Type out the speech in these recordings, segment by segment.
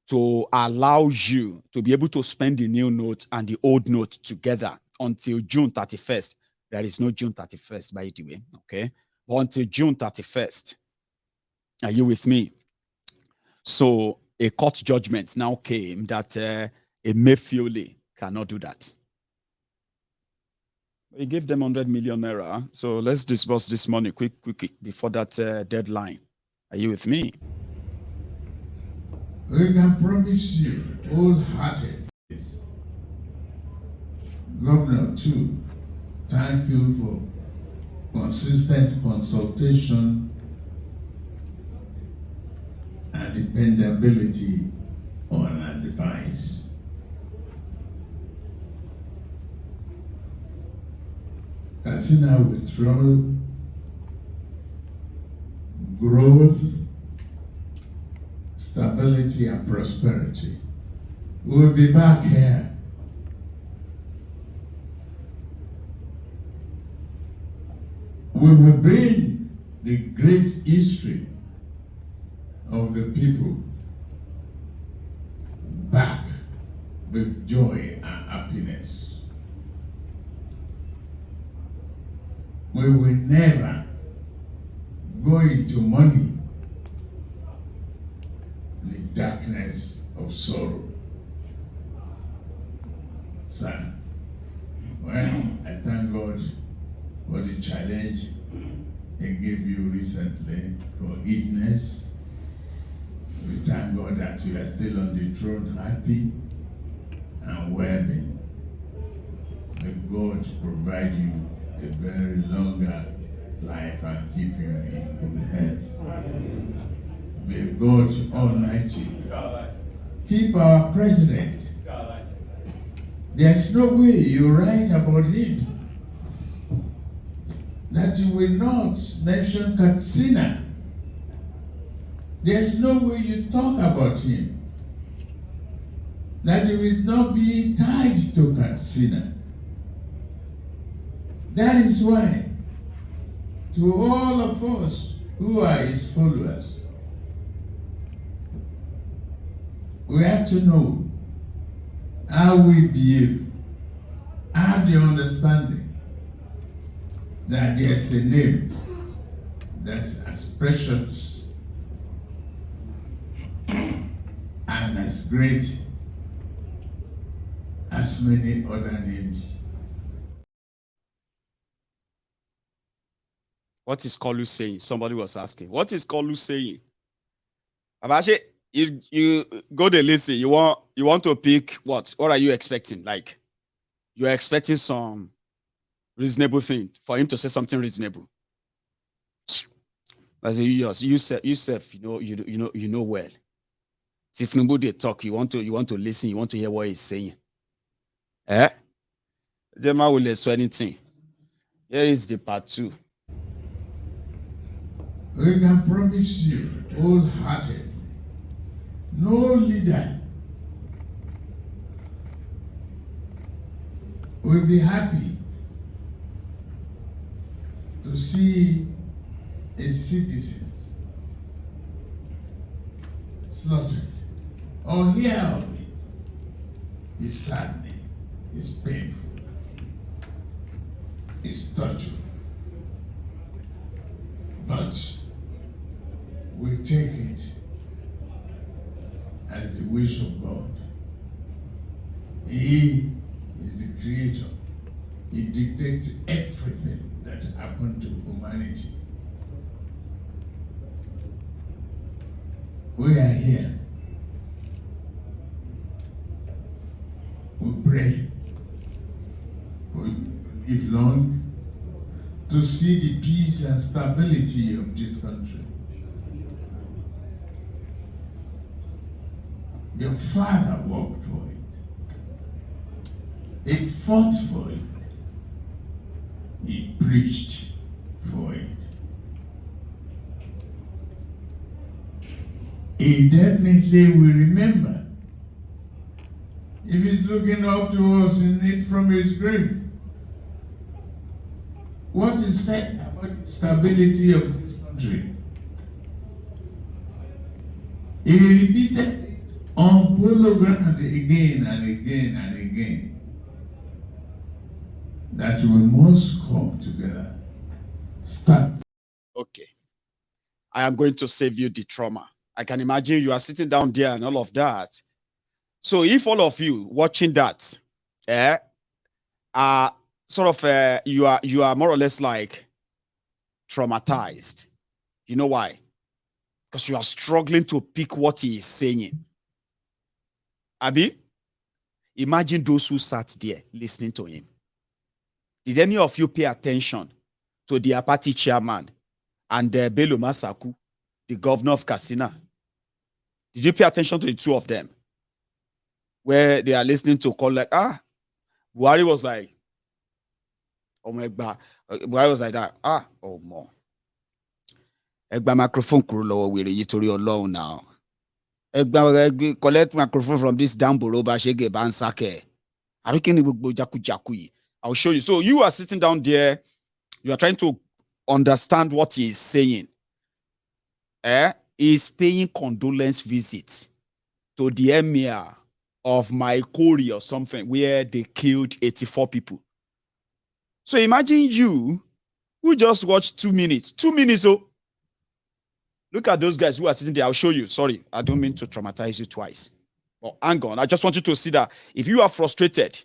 to allow you to be able to spend the new note and the old note together until June 31st. There is no June 31st, by the way, okay? But until June 31st. Are you with me? So a court judgment now came that Emefiele cannot do that. He gave them 100 million naira. So let's disburse this money quick, before that deadline. Are you with me? We can promise you wholehearted. Governor, too, thank you for consistent consultation and dependability on advice. Katsina withdrawal, growth, stability, and prosperity. We will be back here. We will bring the great history of the people back with joy and happiness. We will never go into money, the darkness of sorrow. Sir, well, I thank God for the challenge He gave you recently for illness. We thank God that you are still on the throne, happy and well-being. May God provide you a very longer life and keep you in good health. May God Almighty keep our president. There's no way you write about him that you will not mention Katsina. There's no way you talk about him that you will not be tied to Katsina. That is why, to all of us who are his followers, we have to know how we behave, have the understanding that there's a name that's as precious and as great as many other names. What is Kolu saying? Somebody was asking. What is Kolu saying? Abashi, you go to listen. You want to pick what? What are you expecting? Like, you are expecting some reasonable thing for him to say something reasonable. As you know well. If nobody talk, you want to listen. You want to hear what he's saying. Jema will let anything. Here is the part 2. We can promise you wholehearted, no leader will be happy to see his citizens slaughtered or hear of it. It's saddening, it's painful, it's torture. But we take it as the wish of God. He is the creator. He dictates everything that happened to humanity. We are here. We pray. We live long to see the peace and stability of this country. Your father worked for it. He fought for it. He preached for it. He definitely will remember. If he's looking up to us in it from his grave, what is said about the stability of this country? He repeated it on polo ground again and again and again that we must come together. Start. Okay. I am going to save you the trauma. I can imagine you are sitting down there and all of that. So if all of you watching that, you are more or less like traumatized. You know why? Because you are struggling to pick what he is saying. Abi, imagine those who sat there listening to him. Did any of you pay attention to the party chairman and Bello Masaku, the governor of Katsina? Did you pay attention to the two of them? Where they are listening to call like, Buhari was like, oh my God. Buhari was like that. Oh more. Egba microphone kuro we yitori alone now. Egba collect microphone from this damn boroba shege bansake. I'll show you. So you are sitting down there, you are trying to understand what he is saying. He is paying condolence visit to the emir of Maikori or something where they killed 84 people. So imagine you who just watched 2 minutes. 2 minutes, oh. Look at those guys who are sitting there. I'll show you. Sorry, I don't mean to traumatize you twice. But hang on. I just want you to see that if you are frustrated,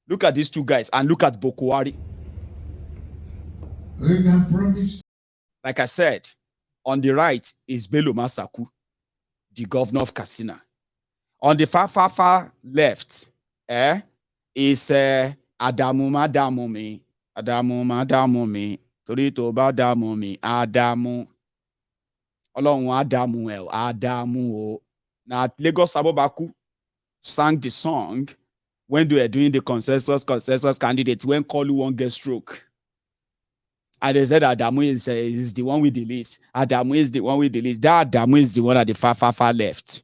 look at these two guys and look at Bokwari. We can promise. Like I said, on the right is Bello Masaku, the governor of Katsina. On the far left, is Adamu Madamumi. Adamu Madamumi. Torito Badamumi. Adamu. Along Adamu Adamu. Now Lagos Abobaku sang the song when they were doing the consensus candidate when Kolu won't get stroke. And they said Adamu is the one with the list. Adamu is the one with the list. That Adamu is the one at the far left.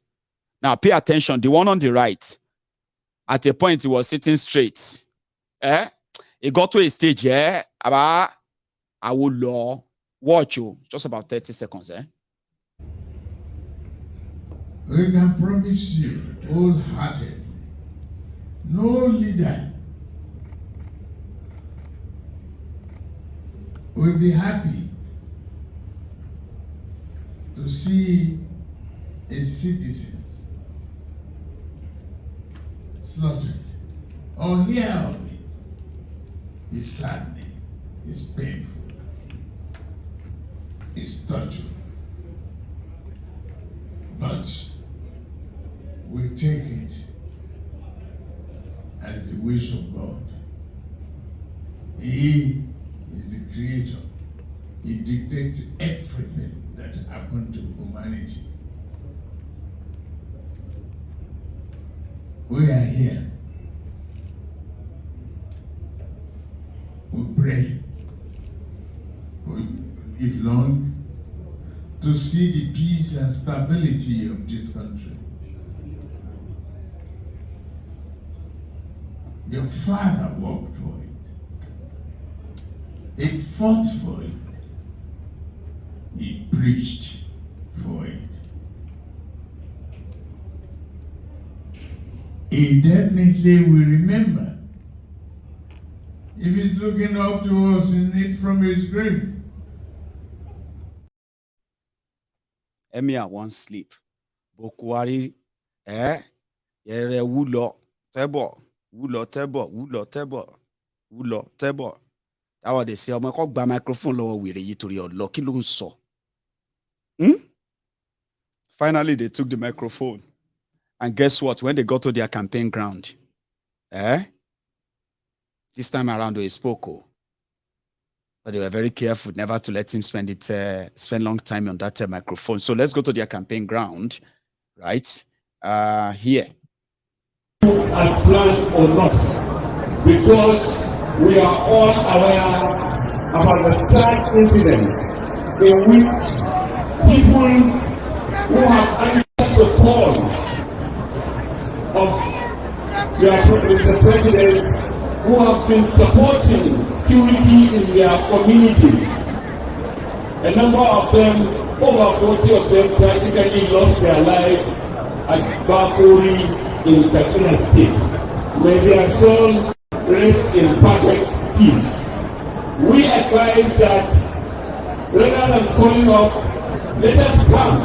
Now pay attention. The one on the right, at a point he was sitting straight. He got to a stage, I will watch you. Just about 30 seconds, We can promise you, wholehearted, no leader will be happy to see his citizens slaughtered or hear of it. It's saddening, it's painful, it's torture. But we take it as the wish of God. He is the creator. He dictates everything that happened to humanity. We are here. We pray. We live long to see the peace and stability of this country. Your father worked for it. He fought for it. He preached for it. He definitely will remember if he's looking up to us in it from his grave. Emir won't sleep. Bokwari, yere wulo tebo. That what they say. I'm going to microphone lower with you to your lucky long saw. Finally, they took the microphone. And guess what? When they got to their campaign ground, this time around they spoke. But they were very careful never to let him spend long time on that microphone. So let's go to their campaign ground, right? Here. As planned or not, because we are all aware about the sad incident in which people who have answered the call of the president, who have been supporting security in their communities. A number of them, over 40 of them, practically lost their lives at Bakuri in Katsina State. May their soul rest in perfect peace. We advise that rather than calling up, let us come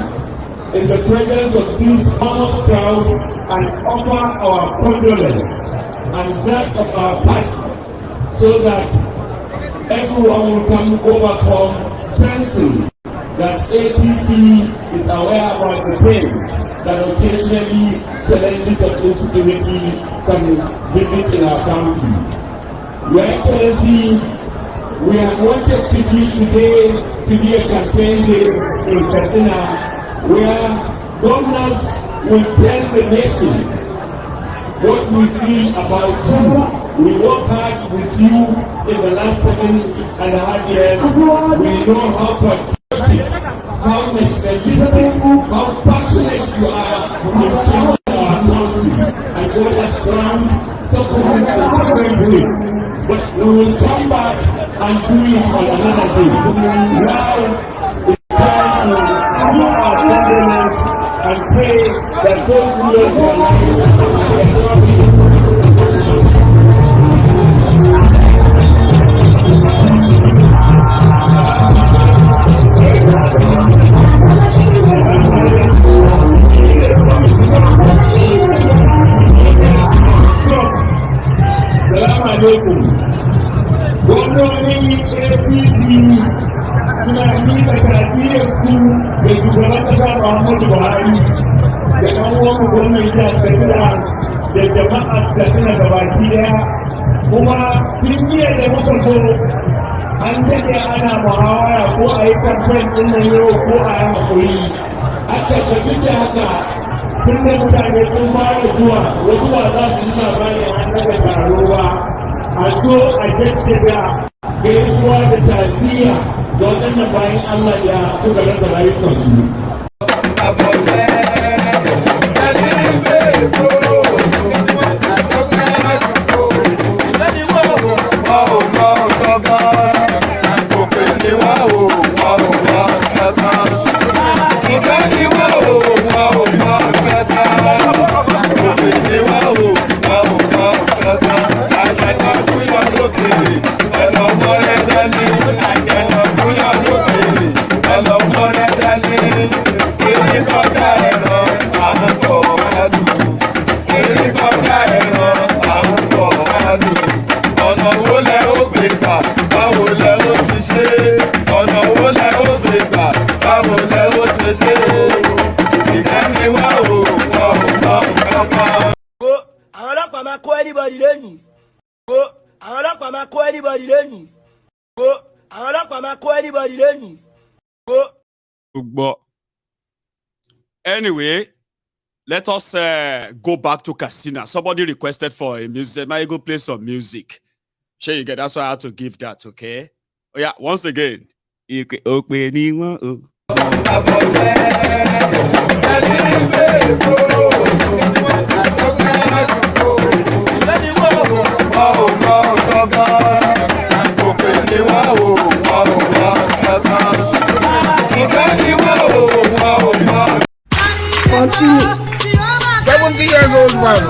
in the presence of this honest crowd and offer our condolence and that of our party, so that everyone will come overcome, strengthened, that APC is aware about the pains that occasionally challenges of insecurity can visit in our country. Your Excellency, we have wanted to be today to be a campaign day in Katsina, where governors will tell the nation what we feel about you. We work hard with you in the last 7.5 years. We know how patriotic, how nationalistic, how passionate you are in changing our country and what has ground successes in different ways. But we will come back and do it on another day. Now it's time to do our condolence and pray that those who lost their lives Salam alaikum. Gwamnonin APC suna miƙa tafiyarsu da shugaban ƙasa Muhammadu Buhari da ɗan uwan gwamnan jihar Katsina da jama'ar Katsina gabaki ɗaya. Kuma tun jiya da muka zo an daɗe ana muhawara ko a yi kamfen ɗin nan yau ko a yi haƙuri. Aka tafi da haka tun da mutane sun fara zuwa wasu ba za su yi labari an daga taro ba. A zo a jaddada gaisuwa da tafiya ga waɗannan bayan Allah ya suka rasa rayukansu. Anyway, let us go back to Katsina. Somebody requested for a music. Might go play some music. Sure, you get. That's why I had to give that. Okay. Oh yeah. Once again. Continue. 70 years old man.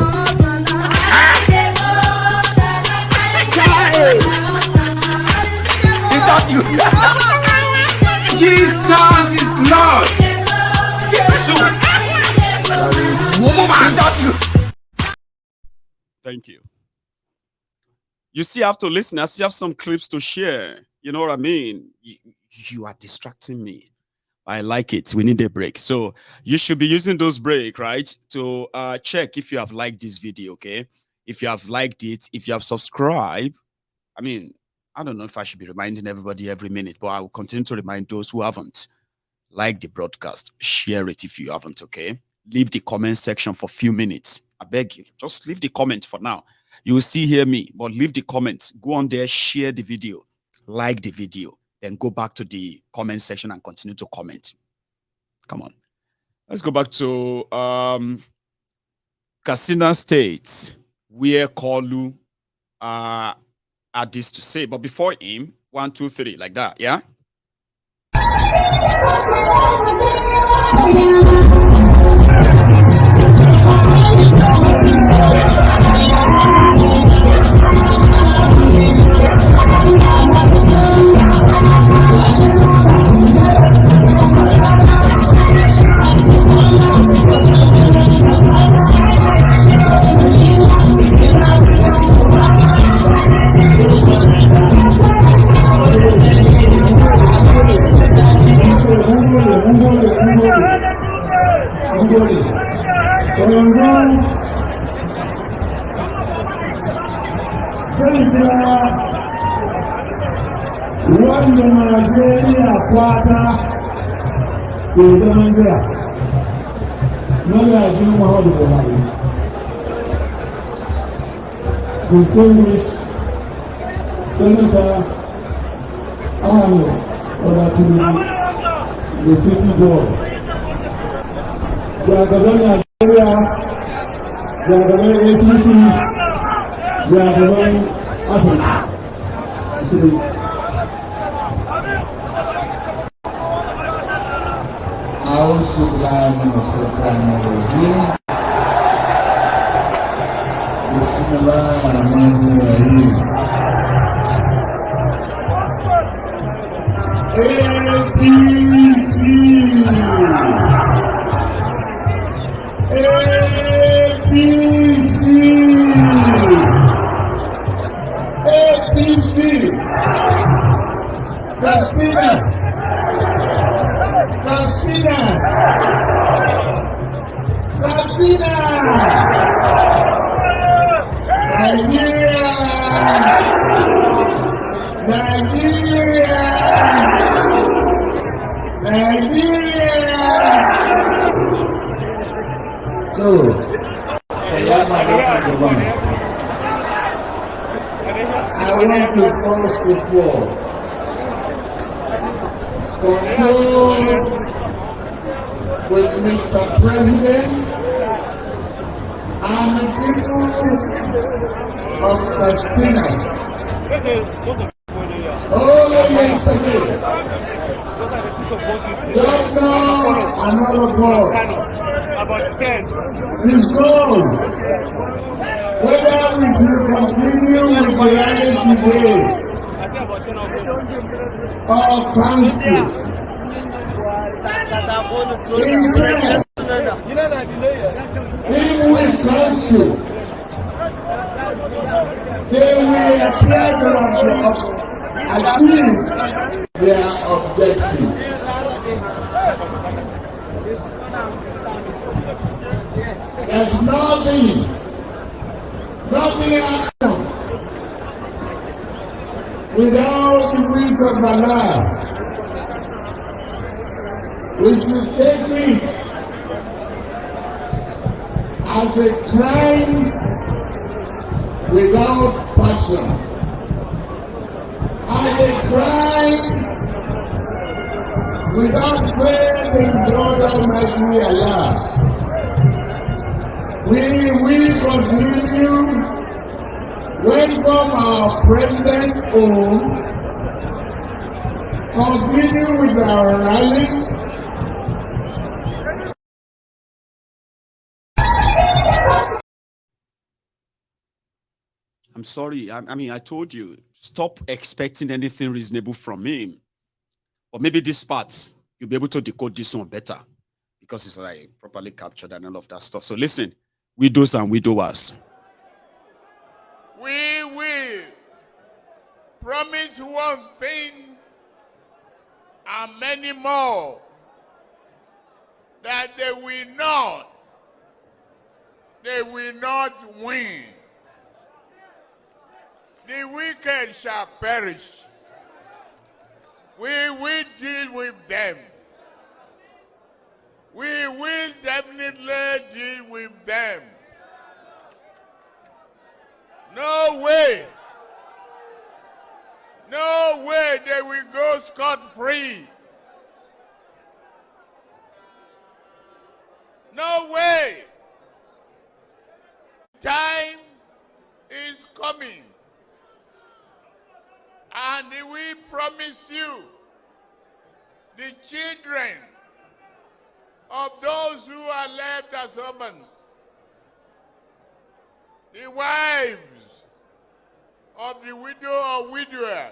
Is that you? Jesus is Lord. Is that you? Thank you. You see, I have to listen. I still have some clips to share. You know what I mean? You are distracting me. I like it. We need a break. So you should be using those break, right? To check if you have liked this video, okay? If you have liked it, if you have subscribed, I mean, I don't know if I should be reminding everybody every minute, but I will continue to remind those who haven't. Like the broadcast, share it if you haven't, okay? Leave the comment section for a few minutes. I beg you, just leave the comment for now. You will still hear me, but leave the comments. Go on there, share the video, like the video. Then go back to the comment section and continue to comment. Come on. Let's go back to Katsina State, where Kalu had this to say. But before him, 1, 2, 3, like that, yeah? wanda Najeriya kwata ke zaman jira magajin Muhammadu Buhari. Distinguished Senator Ahmed Tinubu, the city board. Jagaban Nigeria, Jagaban APC, Jagaban Africa. أعوذ بالله من الشيطان الرجيم. بسم الله الرحمن الرحيم. APC, APC, APC, Katsina, Katsina, Katsina, Nigeria, Nigeria, Nigeria. So, I want to first of all concur with Mr. President and the people of Katsina. Yesterday, Governor another God is gone. Whether we should continue with the rally today or cancel, he said, if we cancel, they will appear to achieve their objective. There's nothing happened without the grace of Allah. We should take it as a crime without passion, as a crime without faith in God Almighty Allah. We will continue, welcome our President home, continue with our rally. I'm sorry. I mean, I told you, stop expecting anything reasonable from him. Or maybe this part, you'll be able to decode this one better because it's like properly captured and all of that stuff. So listen, widows and widowers. We will promise one thing and many more, that they will not win. The wicked shall perish. We will deal with them. We will definitely deal with them. No way they will go scot-free. No way. Time is coming. And we promise you, the children of those who are left as orphans, the wives of the widow or widower,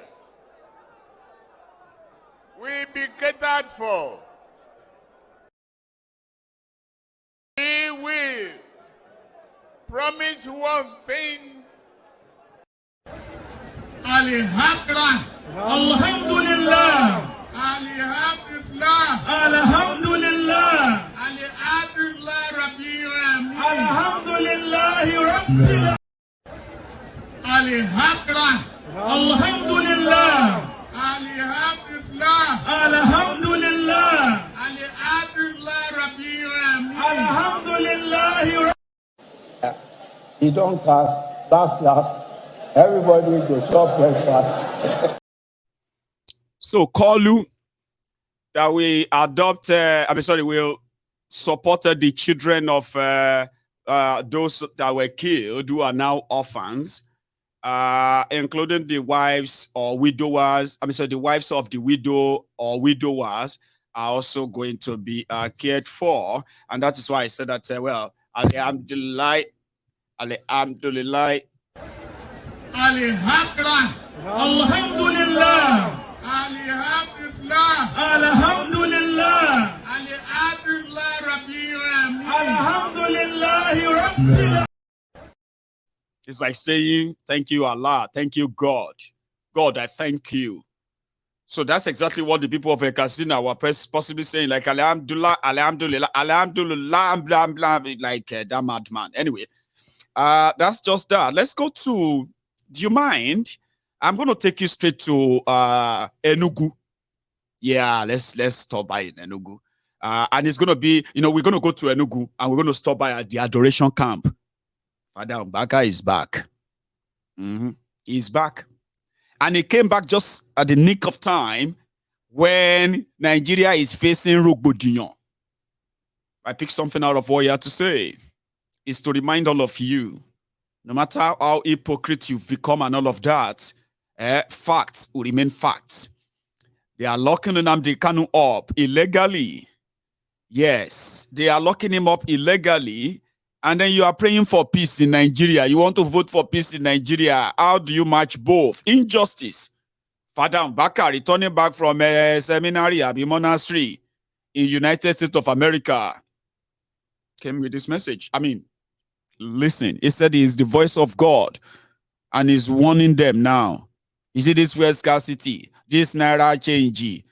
will be catered for. We will promise one thing. Alhamdulillah. Alhamdulillah. Alhamdulillah. Alhamdulillah. Alhamdulillah Rabbil Alamin. Alhamdulillahi Rabbil Alhamdulillah. Alhamdulillah. Alhamdulillah. Alhamdulillah. Alhamdulillah Rabbil Alamin. Alhamdulillahi. He don't pass, last. Everybody go stop breakfast. So Kalu, that we adopt, we'll support the children of those that were killed who are now orphans, including the wives or widowers. The wives of the widow or widowers are also going to be cared for. And that is why I said that, Alhamdulillah, Alhamdulillah. Alhamdulillah. Alhamdulillah. Alhamdulillah. Alhamdulillah. Alhamdulillah Rabbil Alamin. Alhamdulillahi Rabbil. It's like saying, thank you, Allah. Thank you, God. God, I thank you. So that's exactly what the people of Katsina were possibly saying, like, Alhamdulillah, Alhamdulillah, Alhamdulillah, blah, blah, like that madman. Anyway, that's just that. Let's go to, do you mind? I'm going to take you straight to Enugu. Yeah, let's stop by in Enugu. And it's going to be, we're going to go to Enugu and we're going to stop by at the adoration camp. Father Mbaka is back. He's back. And he came back just at the nick of time when Nigeria is facing Obidients. I picked something out of what you had to say. It's to remind all of you, no matter how hypocrite you've become and all of that, facts will remain facts. They are locking Nnamdi Kanu up illegally. Yes, they are locking him up illegally. And then you are praying for peace in Nigeria. You want to vote for peace in Nigeria. How do you match both? Injustice. Father Mbaka returning back from a seminary at the monastery in United States of America came with this message. Listen, he said he is the voice of God and he's warning them now. You see this fuel scarcity, this naira change,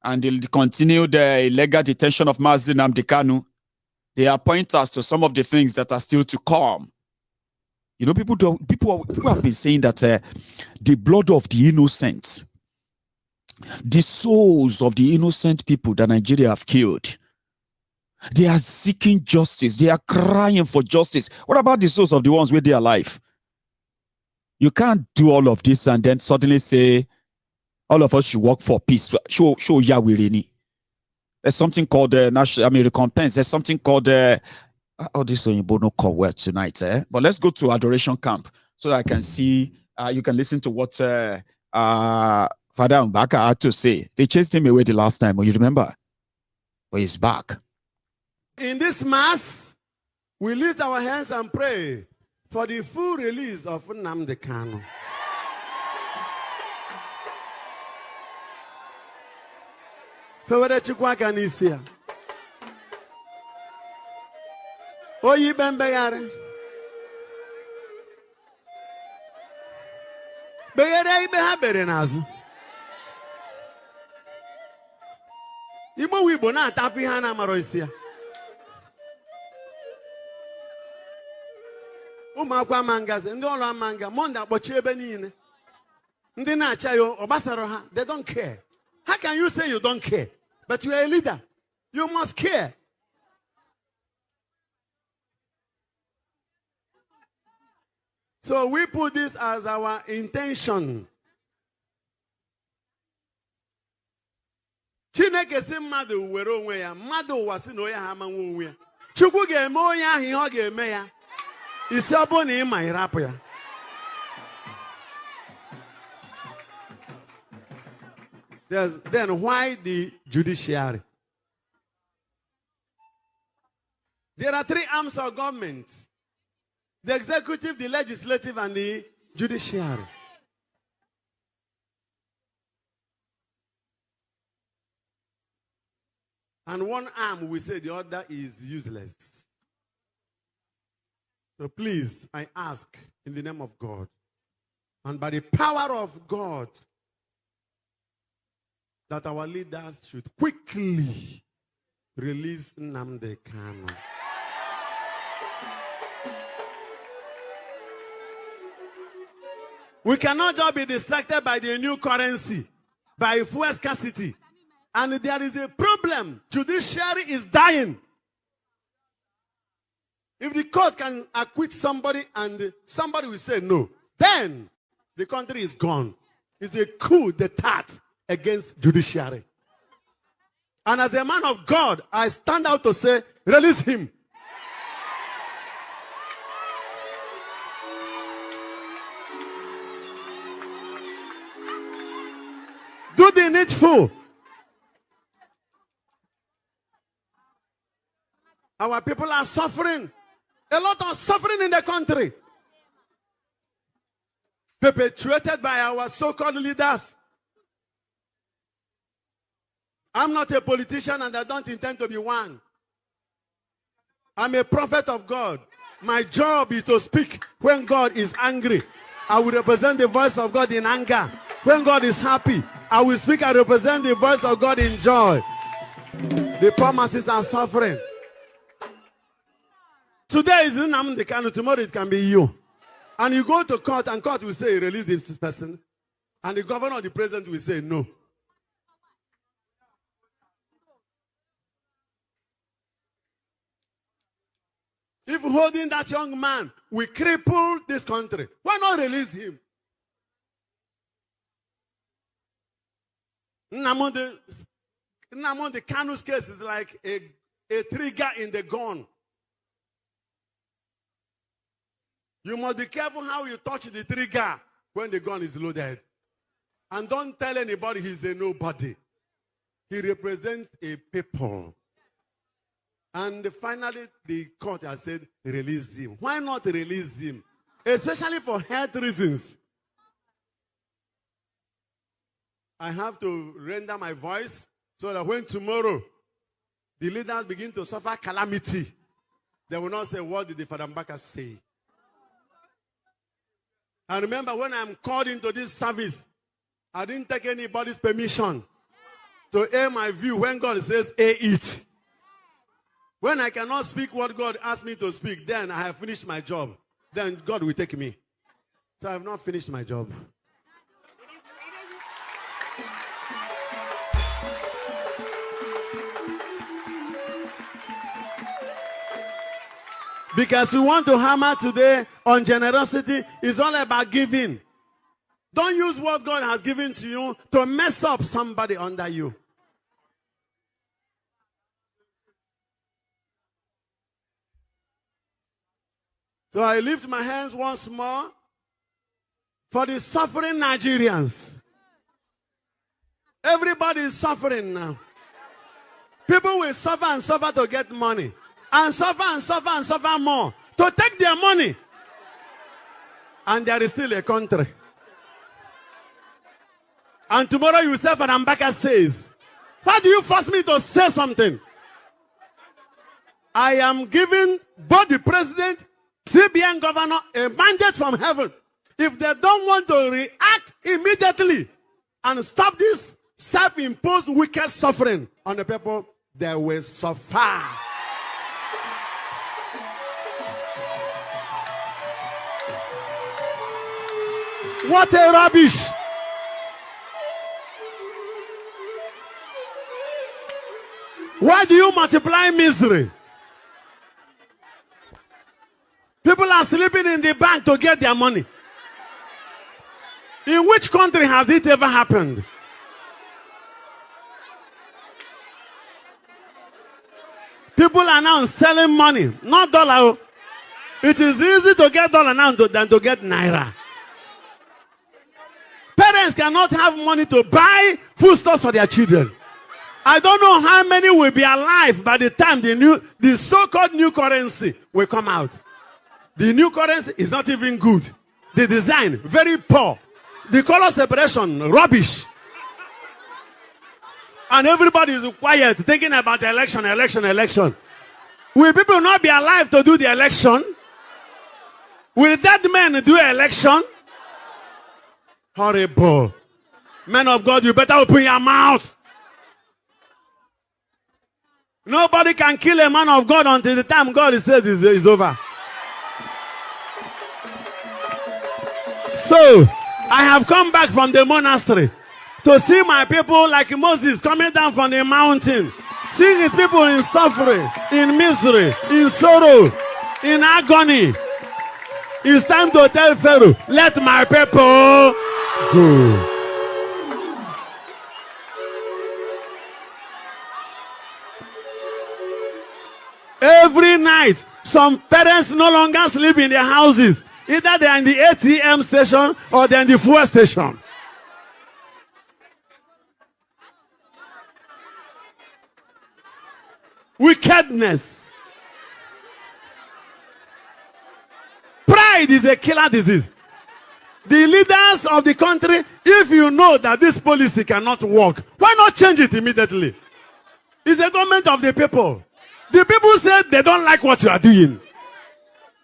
and they'll continue the illegal detention of Mazi Nnamdi Kanu. They are pointers to some of the things that are still to come. People have been saying that the blood of the innocent, the souls of the innocent people that Nigeria have killed, they are seeking justice. They are crying for justice. What about the souls of the ones where they are alive? You can't do all of this and then suddenly say, all of us should work for peace. Show Yahweh. There's something called recompense. There's something called this you no call word tonight. But let's go to adoration camp so that I can see. You can listen to what Father Mbaka had to say. They chased him away the last time. You remember? But he's back. In this mass, we lift our hands and pray for the full release of Nnamdi Kanu. Fewere chukwa kanisia. Oyi bembegare. Begere ibe ha bere n'azụ. Igbo Igbo na-atafu ihe a na-amaro isi ya. Ụmụakwụkwọ amangazi, ndị ọrụ amanga, Monde akpọchi ebe niile. Ndị na-acha ya ọ gbasara ha, they don't care. How can you say you don't care? But you are a leader. You must care. So we put this as our intention. Chineke si mmadụ were onwe ya, mmadụ ụwa si na onye ha amanwe onwe ya. Chukwu ga-eme onye ahụ ihe ọ ga-eme ya. Isi ọ bụ na ị ma ịrapụ ya. Then why the judiciary? There are three arms of government: the executive, the legislative, and the judiciary. And one arm, we say the other is useless. So please, I ask in the name of God and by the power of God, that our leaders should quickly release Nnamdi Kanu. We cannot just be distracted by the new currency, by fuel scarcity. And there is a problem. Judiciary is dying. If the court can acquit somebody and somebody will say no, then the country is gone. It's a coup d'etat against judiciary. And as a man of God, I stand out to say, release him. Do the needful. Our people are suffering. A lot of suffering in the country. Perpetuated by our so-called leaders. I'm not a politician and I don't intend to be one. I'm a prophet of God. My job is to speak when God is angry. I will represent the voice of God in anger. When God is happy, I will speak and represent the voice of God in joy. The poor masses are suffering. Today is Nnamdi Kanu, tomorrow it can be you. And you go to court and court will say, release this person. And the governor or the president will say, no. If holding that young man will cripple this country, why not release him? Nnamdi Kanu's case is like a trigger in the gun. You must be careful how you touch the trigger when the gun is loaded. And don't tell anybody he's a nobody. He represents a people. And finally, the court has said, release him. Why not release him? Especially for health reasons. I have to render my voice so that when tomorrow the leaders begin to suffer calamity, they will not say, what did the Father Mbaka say? And remember, when I'm called into this service, I didn't take anybody's permission to air my view when God says, air it. When I cannot speak what God asked me to speak, then I have finished my job. Then God will take me. So I have not finished my job. Because we want to hammer today on generosity. It's all about giving. Don't use what God has given to you to mess up somebody under you. So I lift my hands once more for the suffering Nigerians. Everybody is suffering now. People will suffer and suffer to get money. And suffer and suffer and suffer more to take their money. And there is still a country. And tomorrow you say, Father Mbaka says, why do you force me to say something? I am giving both the president, CBN governor, a mandate from heaven. If they don't want to react immediately and stop this self-imposed wicked suffering on the people, they will suffer. What a rubbish! Why do you multiply misery? People are sleeping in the bank to get their money. In which country has it ever happened? People are now selling money, not dollar. It is easy to get dollar now than to get naira. Parents cannot have money to buy foodstuffs for their children. I don't know how many will be alive by the time the so-called new currency will come out. The new currency is not even good. The design, very poor. The color separation, rubbish. And everybody is quiet, thinking about the election. Will people not be alive to do the election? Will dead men do election? Horrible. Men of God, you better open your mouth. Nobody can kill a man of God until the time God says it's over. So, I have come back from the monastery to see my people like Moses coming down from the mountain. Seeing his people in suffering, in misery, in sorrow, in agony. It's time to tell Pharaoh, let my people go. Every night, some parents no longer sleep in their houses. Either they are in the ATM station or they are in the fuel station. Wickedness. Pride is a killer disease. The leaders of the country, if you know that this policy cannot work, why not change it immediately? It's the government of the people. The people said they don't like what you are doing.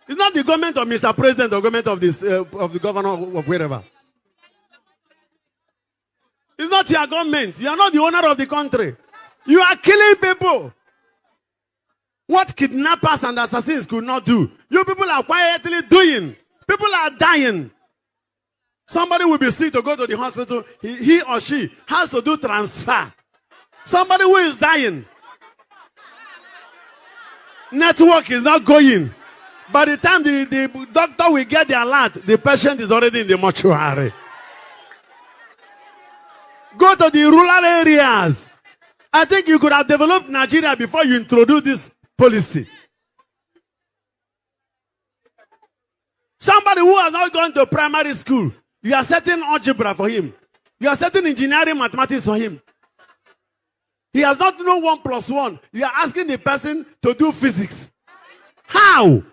It's not the government of Mr. President or government of this of the governor of wherever. It's not your government. You are not the owner of the country. You are killing people. What kidnappers and assassins could not do, you people are quietly doing. People are dying. Somebody will be sick to go to the hospital. He or she has to do transfer. Somebody who is dying. Network is not going. By the time the doctor will get the alert, the patient is already in the mortuary. Go to the rural areas. I think you could have developed Nigeria before you introduce this policy. Somebody who has not gone to primary school, you are setting algebra for him. You are setting engineering mathematics for him. He has not known 1 + 1. You are asking the person to do physics. How?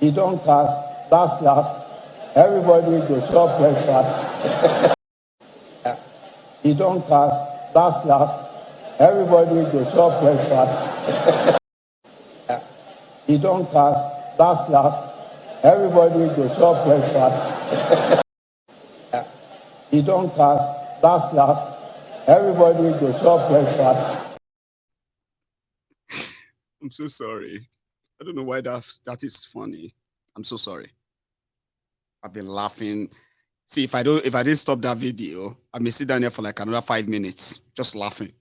He don't cast, last. Everybody go chop breakfast. He don't cast, last. Everybody go chop breakfast. He don't cast, last. Everybody go chop breakfast. He don't cast, last. Everybody go chop breakfast. I'm so sorry. I don't know why that is funny. I'm so sorry. I've been laughing. See, if I didn't stop that video, I may sit down there for like another 5 minutes just laughing.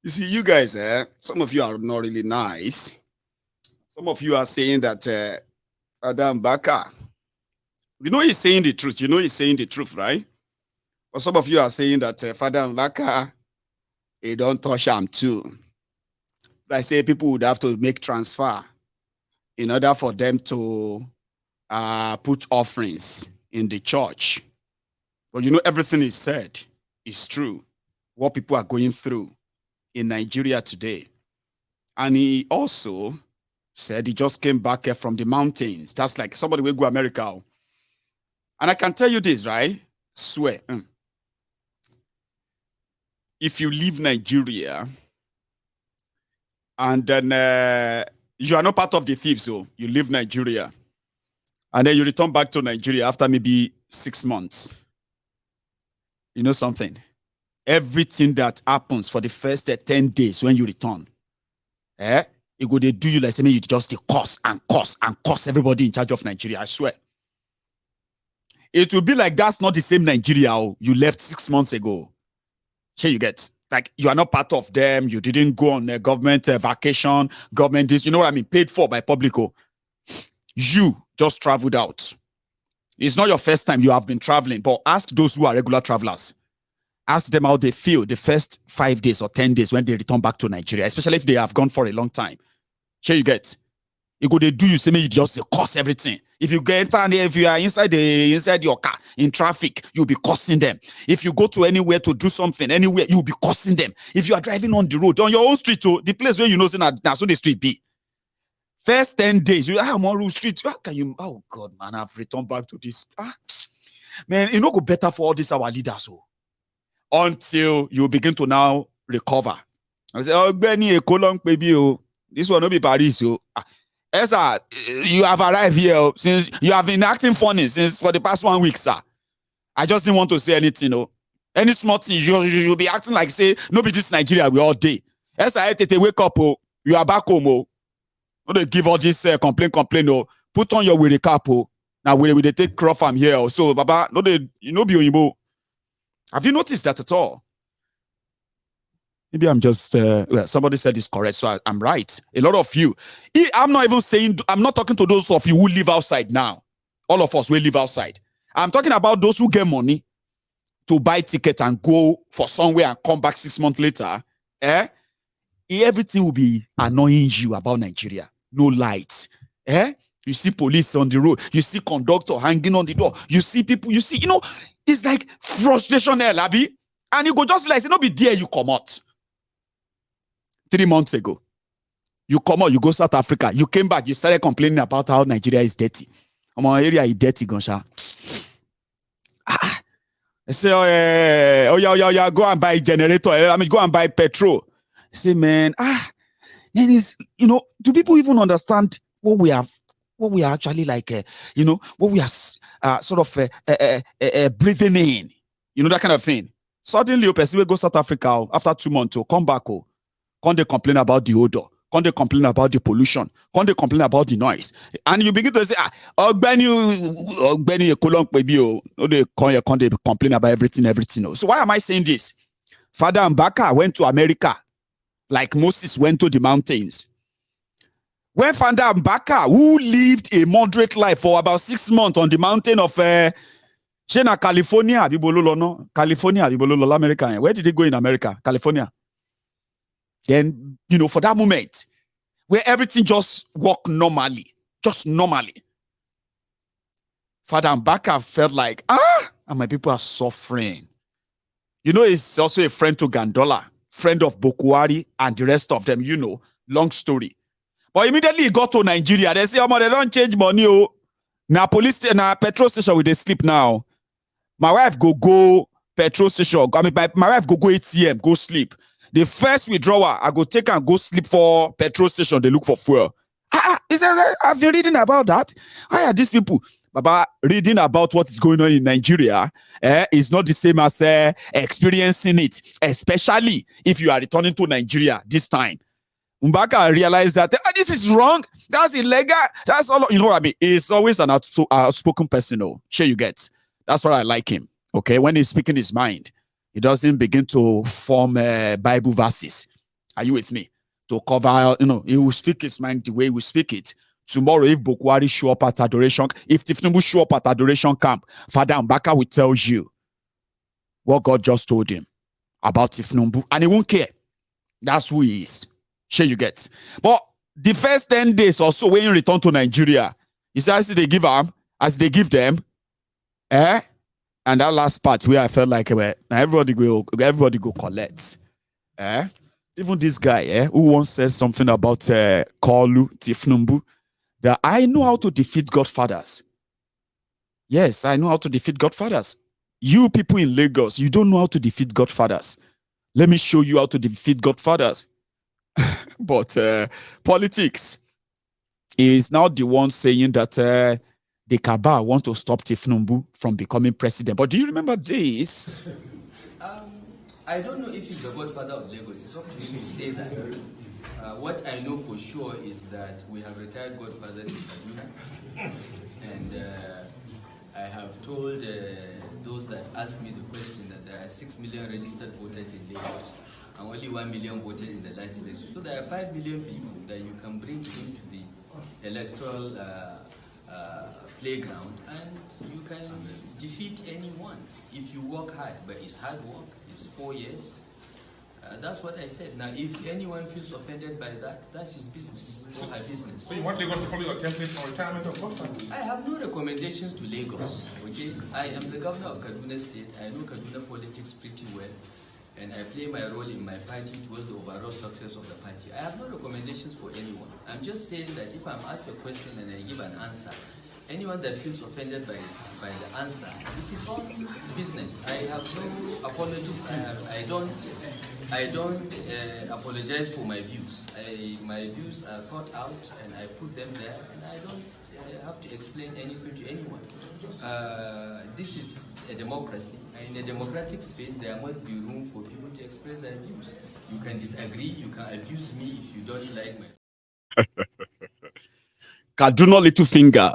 You see, you guys, some of you are not really nice. Some of you are saying that Adam Baka, you know he's saying the truth. You know he's saying the truth, right? But some of you are saying that Father Mbaka, he don't touch him too. I say people would have to make transfer in order for them to put offerings in the church. But you know, everything is said is true. What people are going through in Nigeria today. And he also said he just came back from the mountains. That's like somebody will go America. And I can tell you this, right? Swear. If you leave Nigeria and then you are not part of the thieves, so you leave Nigeria and then you return back to Nigeria after maybe 6 months. You know something? Everything that happens for the first 10 days when you return, it go they do you like saying you just curse everybody in charge of Nigeria. I swear. It will be like that's not the same Nigeria you left 6 months ago. Here you get. Like you are not part of them. You didn't go on a government vacation, government this, you know what I mean? Paid for by public. You just traveled out. It's not your first time you have been traveling, but ask those who are regular travelers. Ask them how they feel the first 5 days or 10 days when they return back to Nigeria, especially if they have gone for a long time. Here you get. You go, they do you say me, you just cost everything. If you get if you are inside your car in traffic, you'll be cursing them. If you go to anywhere to do something, anywhere, you'll be cursing them. If you are driving on the road, on your own street, the place where you know that's so the street be. First 10 days, you have more street. How can you? Oh God, man, I've returned back to this. Man, it no go better for all these our leaders. Until you begin to now recover. I say, oh, Benny, baby, this one will be Paris. Sir, you have arrived here since you have been acting funny since for the past 1 week, sir. I just didn't want to say anything. Any small thing, you'll be acting like say, no be this Nigeria, we all day. Sir, I wake up, you are back home. No, they give all this complain. Oh, put on your weary cap. Oh, now we they take crop from here. Oh. So, Baba, no, they be Oyinbo. Have you noticed that at all? Maybe I'm just, well, somebody said it's correct, so I'm right. A lot of you, I'm not even saying, I'm not talking to those of you who live outside now. All of us will live outside. I'm talking about those who get money to buy ticket and go for somewhere and come back 6 months later. Everything will be annoying you about Nigeria. No lights. You see police on the road. You see conductor hanging on the door. You see people, it's like frustration there, Labi. And you go just like, no be there, you come out. 3 months ago, you come out, you go South Africa, you came back, you started complaining about how Nigeria is dirty. My area is dirty, Gonsha. I say, oh yeah, go and buy generator. Go and buy petrol. I say, man, then is, do people even understand what we are actually like, what we are sort of breathing in, that kind of thing. Suddenly, a person will go South Africa after 2 months, come back, can't they complain about the odor? Can't they complain about the pollution? Can't they complain about the noise? And you begin to say, Benny, can't they complain about everything? So why am I saying this? Father Mbaka went to America like Moses went to the mountains. When Father Mbaka, who lived a moderate life for about 6 months on the mountain of California, America. Where did he go in America? California. Then, for that moment, where everything just worked normally, Father Mbaka felt like, and my people are suffering. He's also a friend to Gandola, friend of Bokwari, and the rest of them, long story. But immediately he got to Nigeria. They say, they don't change money. Now police, now petrol station, they sleep now. My wife go petrol station. My wife go ATM, go sleep. The first withdrawal, I go take and go sleep for petrol station. They look for fuel. He said, I've been reading about that. Why are these people? Baba, reading about what is going on in Nigeria is not the same as experiencing it, especially if you are returning to Nigeria this time. Mbaka realized that this is wrong. That's illegal. That's all. You know what I mean? He's always an outspoken person. Sure you get. That's what I like him. Okay, when he's speaking his mind, he doesn't begin to form Bible verses. Are you with me? To cover, he will speak his mind the way we speak it. Tomorrow, if Bokwari show up at adoration, if Tinubu show up at adoration camp, Father Mbaka will tell you what God just told him about Tinubu, and he won't care. That's who he is. Sure you get. But the first 10 days or so when you return to Nigeria, you see, as they give them, and that last part where I felt like everybody go collect. Even this guy who once said something about Kolu Tinubu, that I know how to defeat godfathers. Yes, I know how to defeat godfathers. You people in Lagos, you don't know how to defeat godfathers. Let me show you how to defeat godfathers. But politics is now the one saying that the cabal want to stop Tinubu from becoming president. But do you remember this? I don't know if he's the godfather of Lagos. It's up to him to say that. What I know for sure is that we have retired godfathers in Kaduna. And I have told those that asked me the question that there are 6 million registered voters in Lagos and only 1 million voted in the last election. So there are 5 million people that you can bring into the electoral playground and you can defeat anyone if you work hard. But it's hard work, it's 4 years. That's what I said. Now, if anyone feels offended by that, that's his business or her business. So you want Lagos to follow your template for retirement of government? I have no recommendations to Lagos, okay? I am the governor of Kaduna State. I know Kaduna politics pretty well. And I play my role in my party towards the overall success of the party. I have no recommendations for anyone. I'm just saying that if I'm asked a question and I give an answer, anyone that feels offended by the answer, this is all business. I have no apologies. I don't apologize for my views. My views are thought out and I put them there, and I don't have to explain anything to anyone. This is a democracy. In a democratic space, there must be room for people to express their views. You can disagree, you can abuse me if you don't like my Kaduna Little Finger.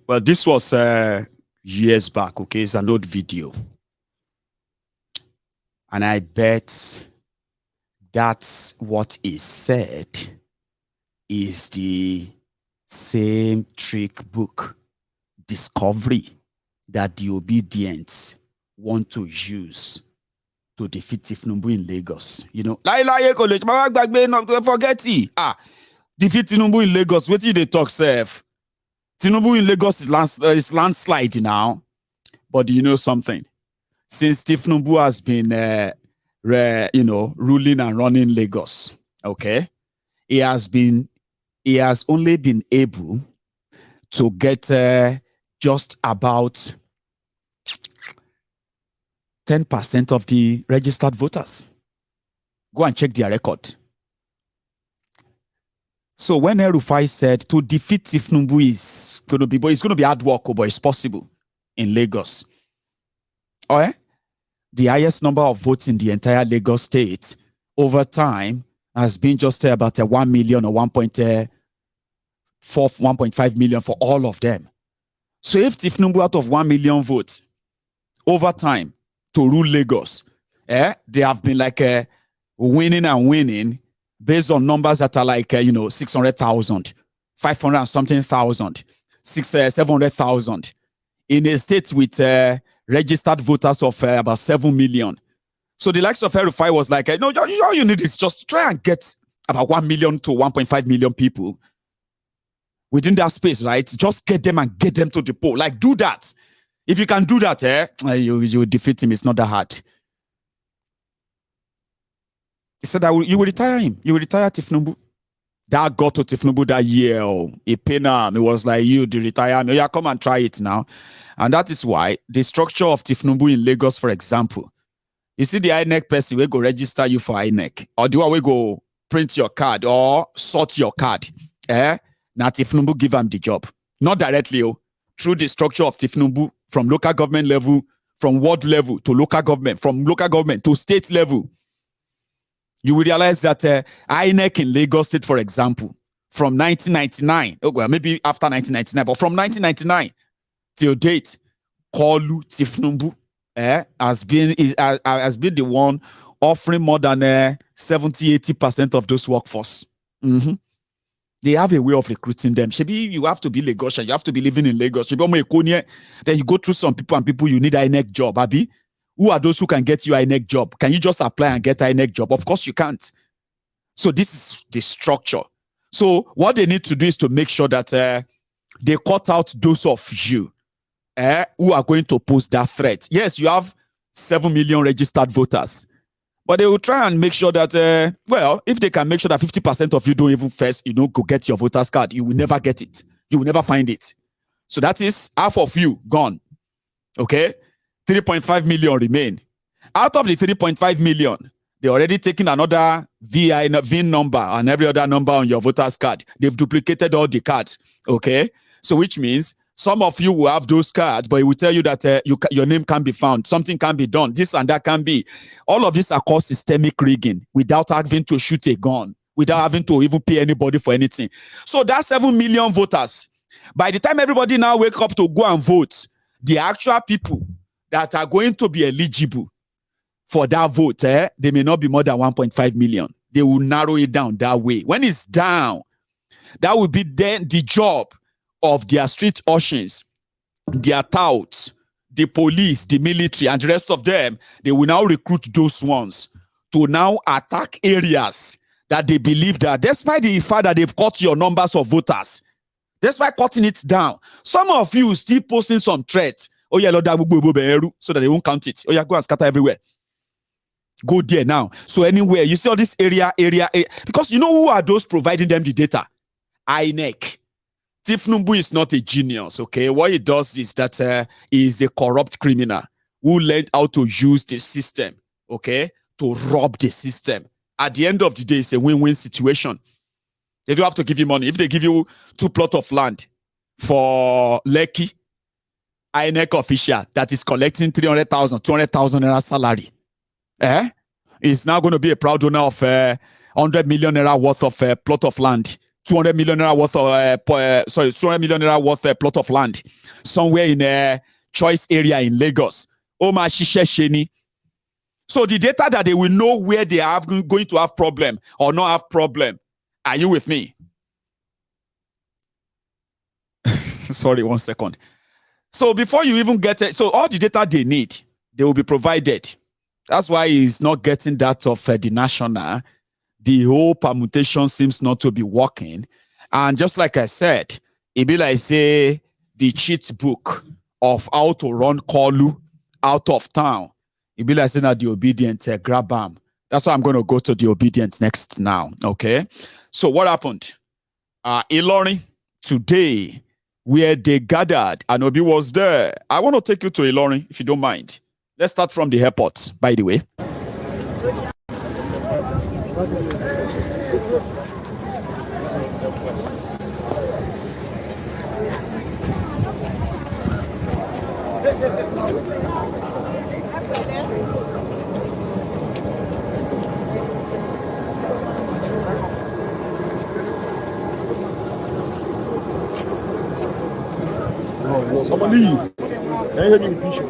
Well, this was years back, okay? It's an old video. And I bet that's what is said is the same trick book discovery that the Obidients want to use to defeat Tinubu in Lagos. You know, don't forget it. Defeat Tinubu in Lagos. What did they talk, Seth? Tinubu in Lagos is landslide now. But do you know something? Since Tinubu has been, ruling and running Lagos, okay, he has only been able to get just about 10% of the registered voters. Go and check their record. So when El-Rufai said to defeat Tinubu is going to be, but it's going to be hard work, but it's possible in Lagos. Oh, yeah? The highest number of votes in the entire Lagos state over time has been just about 1 million or 1.5 million for all of them. So if Tinubu out of 1 million votes over time to rule Lagos, they have been like winning and winning based on numbers that are like 600,000, 500 and something thousand, 700,000 in a state with registered voters of about 7 million. So the likes of El-Rufai was like, no, all you need is just try and get about 1 million to 1.5 million people within that space, right? Just get them and get them to the poll. Like, do that. If you can do that, you defeat him. It's not that hard. He said that you will retire him. You will retire Tinubu. That got to Tinubu that year. It paid him. It was like, you the retire me. Yeah, come and try it now. And that is why the structure of Tinubu in Lagos, for example, you see the INEC person will go register you for INEC, or the one will go print your card or sort your card. Now Tinubu give him the job. Not directly, through the structure of Tinubu from local government level, from ward level to local government, from local government to state level. You will realize that INEC in Lagos State, for example, from 1999, well, maybe after 1999, but from 1999 till date, Kolu Tinubu has been the one offering more than 70-80% of those workforce. They have a way of recruiting them. Shebi, you have to be Lagosian, you have to be living in Lagos. Shebi, then you go through some people and people you need INEC job, Abi. Who are those who can get you INEC job? Can you just apply and get INEC job? Of course you can't. So this is the structure. So what they need to do is to make sure that they cut out those of you who are going to pose that threat. Yes, you have 7 million registered voters, but they will try and make sure that, if they can make sure that 50% of you don't even first, go get your voter's card, you will never get it. You will never find it. So that is half of you gone. Okay? 3.5 million remain. Out of the 3.5 million, they already taken another VIN number and every other number on your voter's card. They've duplicated all the cards. Okay? So which means some of you will have those cards, but it will tell you that your name can be found. Something can be done. This and that can be. All of these are called systemic rigging without having to shoot a gun, without having to even pay anybody for anything. So that's 7 million voters. By the time everybody now wake up to go and vote, the actual people that are going to be eligible for that vote, they may not be more than 1.5 million. They will narrow it down that way. When it's down, that will be then the job of their street urchins, their touts, the police, the military, and the rest of them. They will now recruit those ones to now attack areas that they believe that, despite the fact that they've cut your numbers of voters, despite cutting it down, some of you still posting some threats. Oh yeah, Lord, so that they won't count it. Oh yeah, go and scatter everywhere. Go there now. So anywhere you see all this area, because you know who are those providing them the data? INEC. Tinubu is not a genius, okay? What he does is that he is a corrupt criminal who learned how to use the system, okay, to rob the system. At the end of the day, it's a win-win situation. They don't have to give you money. If they give you 2 plots of land for Lekki, INEC official that is collecting 300,000, 200,000 naira salary, is now going to be a proud owner of 100 million naira worth of plot of land 200 million naira worth of 200 million naira worth of plot of land somewhere in a choice area in Lagos. Oma Shishe Sheni. So the data that they will know where they are going to have problem or not have problem. Are you with me? Sorry, 1 second. So before you even get it, so all the data they need, they will be provided. That's why he's not getting that of the national. The whole permutation seems not to be working. And just like I said, it be like say the cheat book of how to run Kolu out of town. It be like saying that the Obidients grab them. That's why I'm going to go to the Obidients next now. Okay. So what happened? Ilorin today, where they gathered, and Obi was there. I want to take you to Ilorin, if you don't mind. Let's start from the airport, by the way. Come on, leave. Can you help me with picture?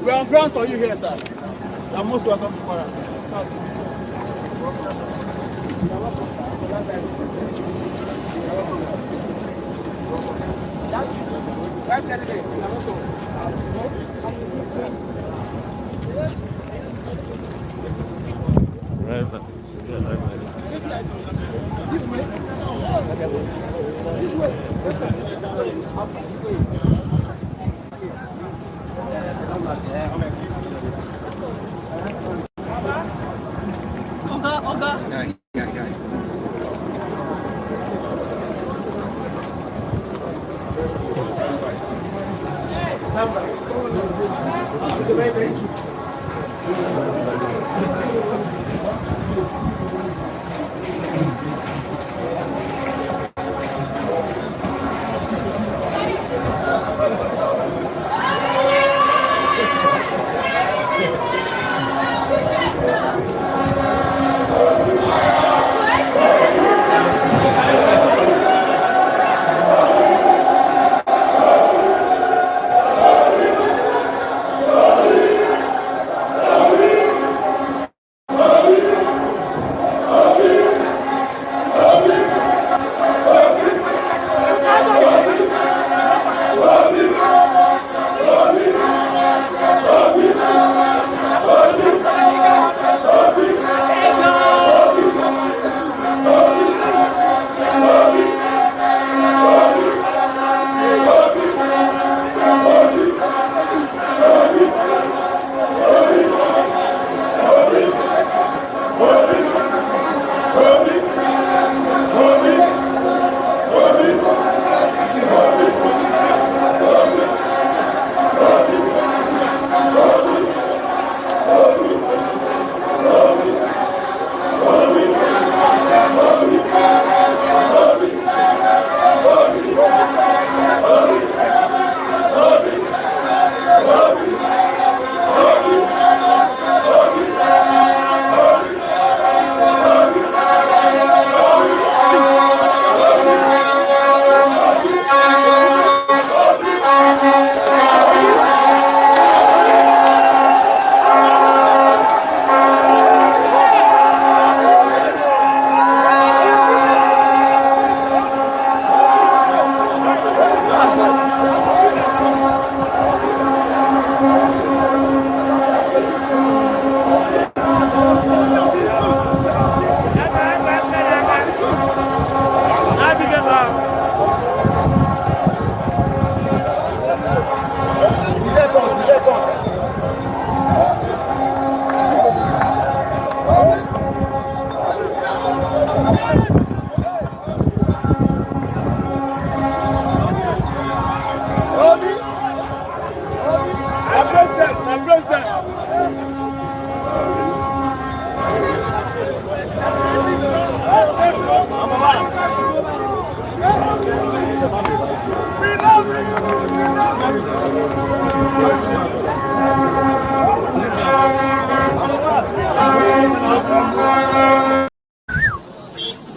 We are on ground for you here, sir. You are most welcome to Kwara.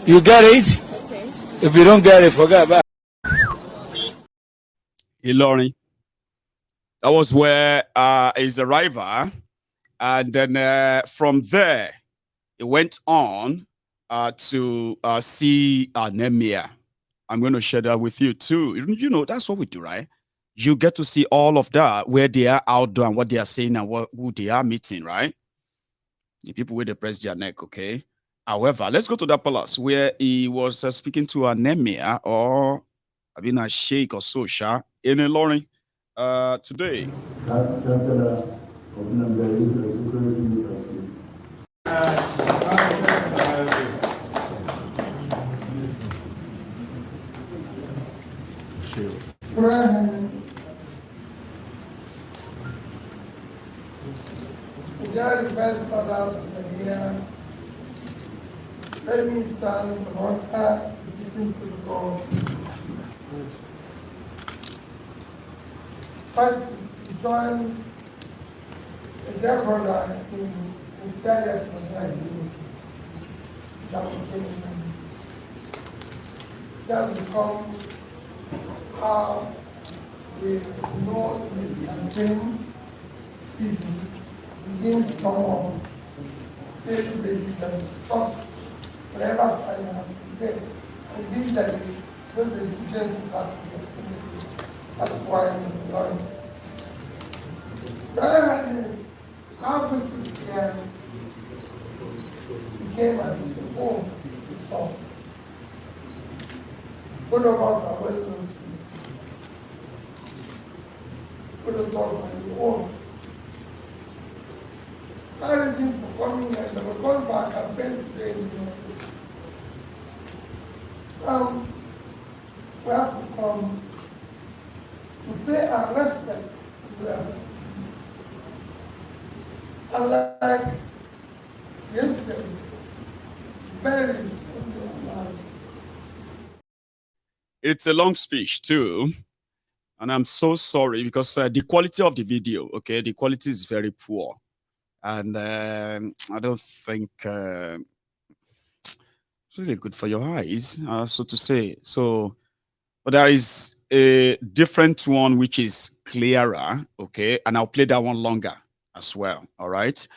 You get it? Okay. If you don't get it, forget about it. Ilorin. That was where his arrival. And then from there, he went on to see Nemia. I'm going to share that with you too. You know, that's what we do, right? You get to see all of that, where they are outdoor and what they are saying and who they are meeting, right? The people where they press their neck, okay? However, let's go to that palace where he was speaking to Nemia or a sheikh or so, in Ilorin today. The best fathers of the year. Let me stand in the altar to listen to God. First is to join a dear brother in serious organizing that we came. Just become how we know this campaign season begin to come on daily basis and stop whatever I have today. And these days, those are the teachers that that's why I'm learning. Brother Highness, our visit here became as the home we saw. Both of us are well known to you. Both of us are your own. Encouraging for coming and we will call for a campaign today. We have to come to pay our respect to them. Unlike the incident, very It's a long speech too, and I'm so sorry because the quality of the video, okay, the quality is very poor. And I don't think it's really good for your eyes, so to say. So, but there is a different one which is clearer, okay? And I'll play that one longer as well, all right?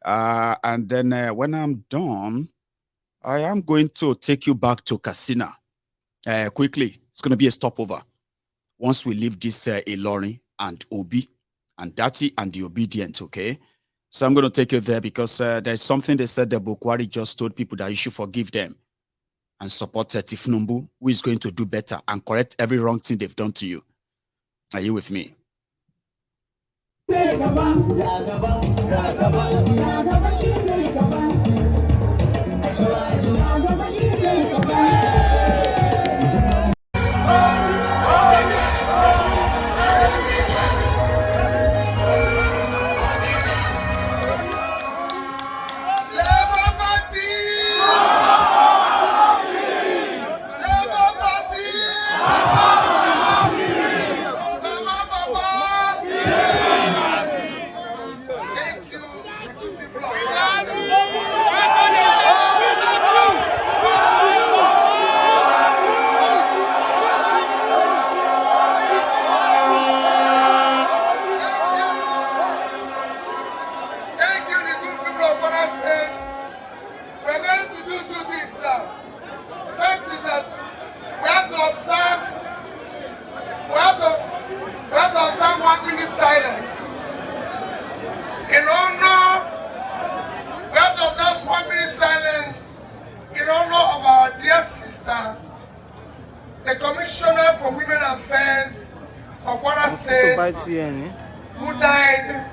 And then when I'm done, I am going to take you back to Katsina quickly. It's going to be a stopover. Once we leave this Ilorin and Obi and Dati and the Obidients, okay? So I'm going to take you there because there's something they said that Kwara just told people that you should forgive them and support Tinubu, who is going to do better and correct every wrong thing they've done to you. Are you with me? The Commissioner for Women Affairs of Kwara State, who died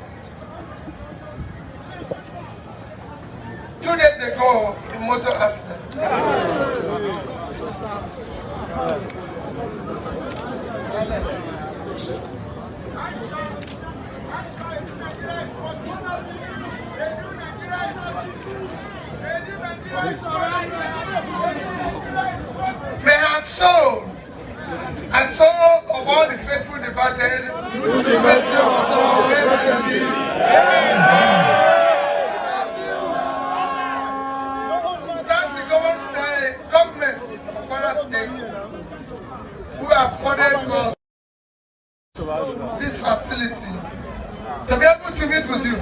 2 days ago in motor accident. So sad. May her soul and souls of all the faithful departed through the mercy of us all rest in peace. Thank the government to be able to meet with you.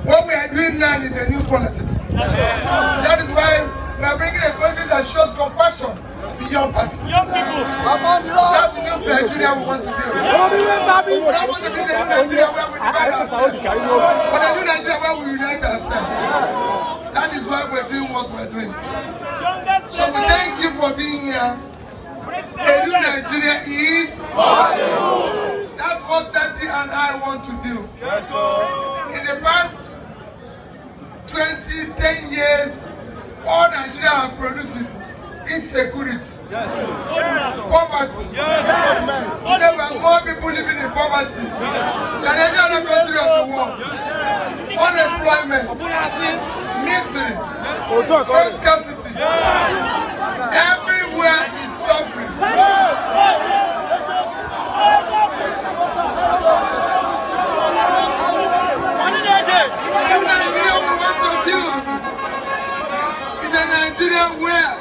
What we are doing now is a new politics. That is why we are bringing a politics that shows compassion beyond party. That's the new Nigeria we want to build. We don't want to be the new Nigeria where we divide ourselves, but the new Nigeria where we unite ourselves. That is why we're doing what we're doing. So we thank you for being here. A new Nigeria is possible. That's what Tati and I want to do. In the past 10 years, all Nigeria have produced is insecurity, poverty. There were more people living in poverty than any other country of the world. Unemployment, misery, food scarcity. Everywhere is suffering. The Nigeria we want to build is a Nigeria where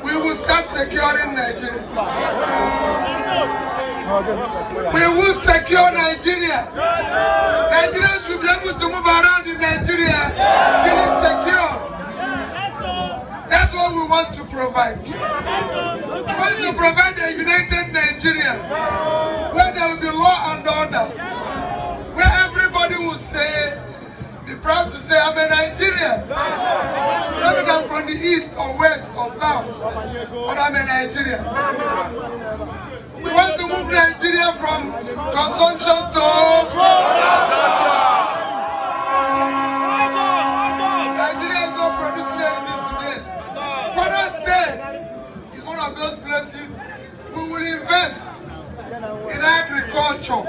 we will start securing Nigeria. We will secure Nigeria. Nigerians will be able to move around in Nigeria feeling secure. That's what we want to provide. We want to provide a united Nigeria where there will be law and order, where everybody will say, be proud to say, I'm a Nigerian. Rather than from the east or west or south, but I'm a Nigerian. We want to move Nigeria from consumption to production. Nigeria is not producing anything today. Kwara State is one of those places we will invest in agriculture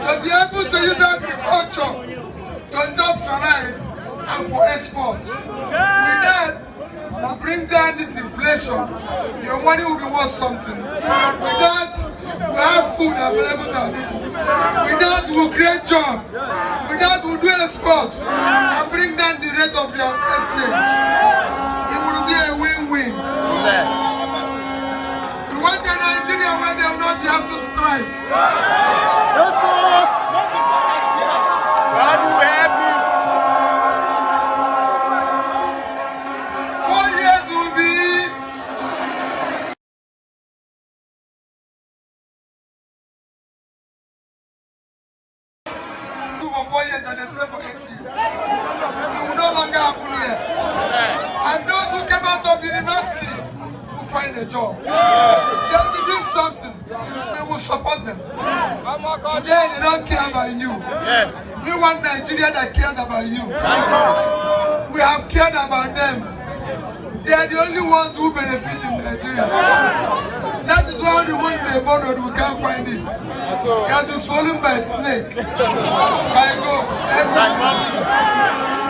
to be able to use agriculture to industrialize and for export. With that, to bring down this inflation, your money will be worth something. With that, we have food available to our people. With that, we'll create jobs. With that, we'll do export and bring down the rate of your exchange. It will be a win-win. We want a Nigeria where they will not have to strike. Yes, sir. God will help you. 4 years will be for 4 years and they stay for 8 years. It will no longer happen here. And those who came out of university will find a job. They will be doing something. We will support them. Today they don't care about you. Yes. We want Nigeria that cares about you. We have cared about them. They are the only ones who benefit in Nigeria. That is why the money they borrowed, we can't find it. It has been swallowed by a snake. By goat.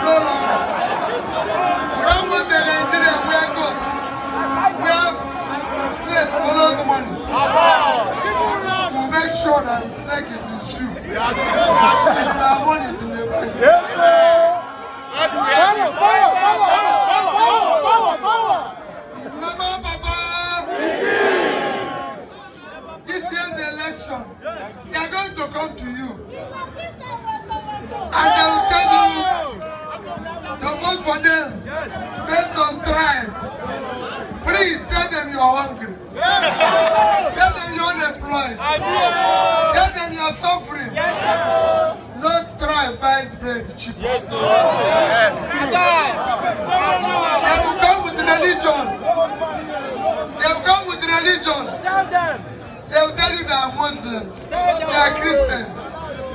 No longer. We don't want the Nigeria where goats. We have slaves follow the money. We make sure that snake is in shoe. And our money is in the bank. Yes, sir. This year's election, they are going to come to you and they will tell you to vote for them based on tribe. Please tell them you are hungry. Tell them you are unemployed. Tell them you are suffering. No tribe buys bread cheap. Yes, sir. Yes. They will come with religion. They will come with religion. Tell them. They will tell you they are Muslims. They are Christians.